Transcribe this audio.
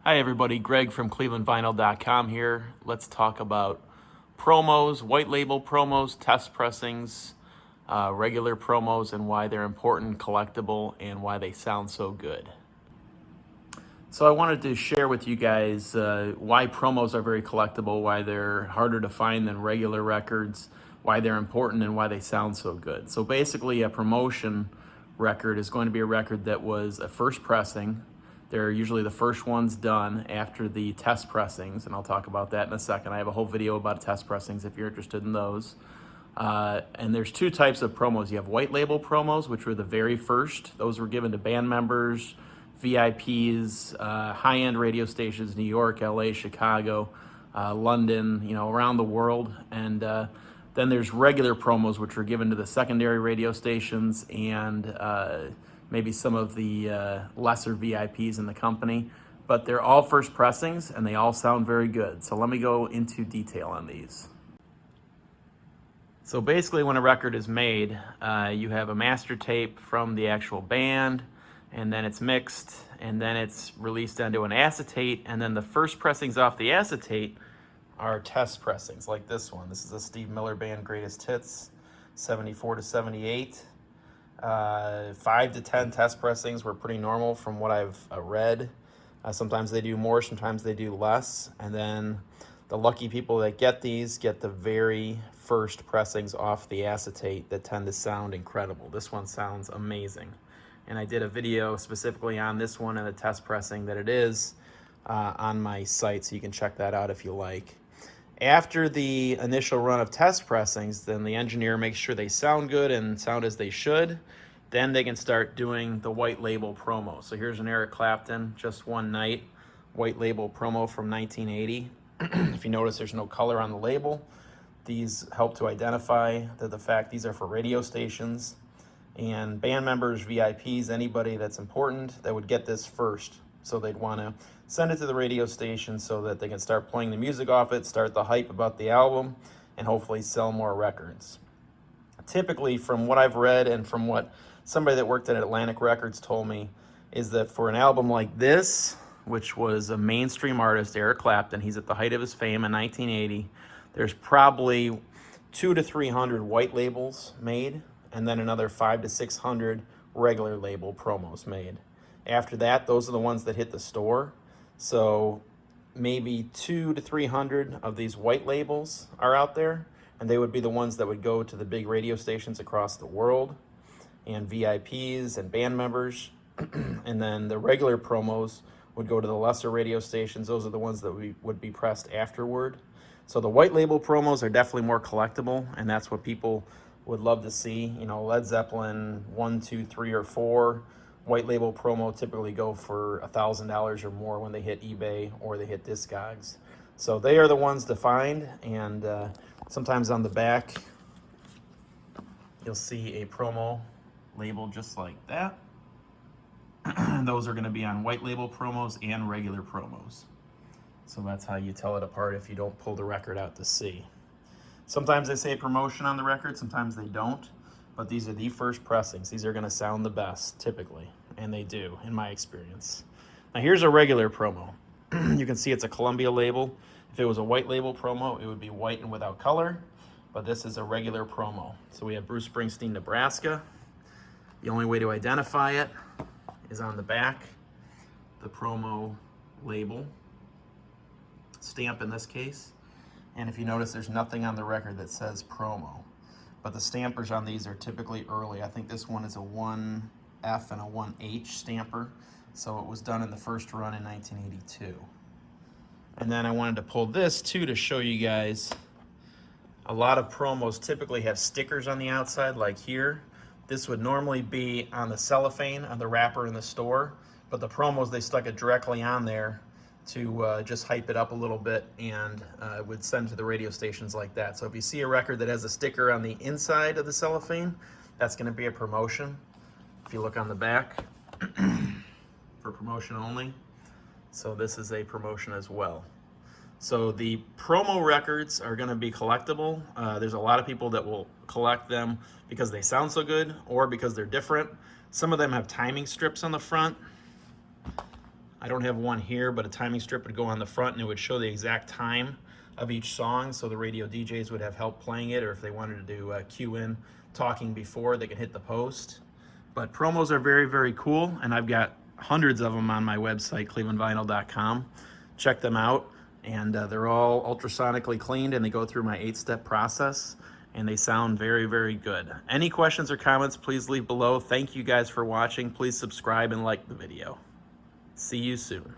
Hi everybody, Greg from clevelandvinyl.com here. Let's talk about promos, white label promos, test pressings, regular promos, and why they're important, collectible, and why they sound so good. So I wanted to share with you guys why promos are very collectible, why they're harder to find than regular records, why they're important, and why they sound so good. So basically a promotion record is going to be a record that was a first pressing. They're usually the first ones done after the test pressings, and I'll talk about that in a second. I have a whole video about test pressings if you're interested in those. And there's two types of promos. You have white label promos, which were the very first. Those were given to band members, VIPs, high-end radio stations, New York, LA, Chicago, London, around the world. And then there's regular promos, which were given to the secondary radio stations and maybe some of the lesser VIPs in the company. But they're all first pressings and they all sound very good. So let me go into detail on these. So basically when a record is made, you have a master tape from the actual band, and then it's mixed, and then it's released onto an acetate, and then the first pressings off the acetate are test pressings, like this one. This is a Steve Miller Band Greatest Hits, 74 to 78. 5 to 10 test pressings were pretty normal from what I've read. Sometimes they do more, sometimes they do less, and then the lucky people that get these get the very first pressings off the acetate that tend to sound incredible. This one sounds amazing. And I did a video specifically on this one and the test pressing that it is on my site, so you can check that out if you like. After the initial run of test pressings, then the engineer makes sure they sound good and sound as they should. Then they can start doing the white label promo. So here's an Eric Clapton, Just One Night, white label promo from 1980. If you notice, there's no color on the label. These help to identify the fact these are for radio stations and band members, VIPs, anybody that's important that would get this first. So they'd want to send it to the radio station so that they can start playing the music off it, start the hype about the album, and hopefully sell more records. Typically, from what I've read and from what somebody that worked at Atlantic Records told me, is that for an album like this, which was a mainstream artist, Eric Clapton, he's at the height of his fame in 1980, there's probably 200 to 300 white labels made, and then another 500 to 600 regular label promos made. After that, those are the ones that hit the store. So maybe 200 to 300 of these white labels are out there, and they would be the ones that would go to the big radio stations across the world, and VIPs and band members. And then the regular promos would go to the lesser radio stations. Those are the ones that would be pressed afterward. So the white label promos are definitely more collectible, and that's what people would love to see. Led Zeppelin 1, 2, 3, or 4 white label promo typically go for $1,000 or more when they hit eBay or they hit Discogs. So they are the ones to find, and sometimes on the back you'll see a promo label just like that. Those are going to be on white label promos and regular promos. So that's how you tell it apart if you don't pull the record out to see. Sometimes they say promotion on the record, sometimes they don't, but these are the first pressings. These are going to sound the best, typically, and they do, in my experience. Now here's a regular promo. You can see it's a Columbia label. If it was a white label promo, it would be white and without color, but this is a regular promo. So we have Bruce Springsteen, Nebraska. The only way to identify it is on the back, the promo label, stamp in this case. And if you notice, there's nothing on the record that says promo. But the stampers on these are typically early. I think this one is a 1F and a 1H stamper. So it was done in the first run in 1982. And then I wanted to pull this too to show you guys. A lot of promos typically have stickers on the outside, like here. This would normally be on the cellophane, on the wrapper in the store. But the promos, they stuck it directly on there to just hype it up a little bit, and would send to the radio stations like that. So if you see a record that has a sticker on the inside of the cellophane, that's going to be a promotion. If you look on the back, for promotion only. So this is a promotion as well. So the promo records are going to be collectible. There's a lot of people that will collect them because they sound so good or because they're different. Some of them have timing strips on the front. I don't have one here, but a timing strip would go on the front and it would show the exact time of each song, so the radio DJs would have help playing it, or if they wanted to do cue in talking before, they could hit the post. But promos are very, very cool, and I've got hundreds of them on my website, clevelandvinyl.com. Check them out, and they're all ultrasonically cleaned, and they go through my 8-step process, and they sound very, very good. Any questions or comments, please leave below. Thank you guys for watching. Please subscribe and like the video. See you soon.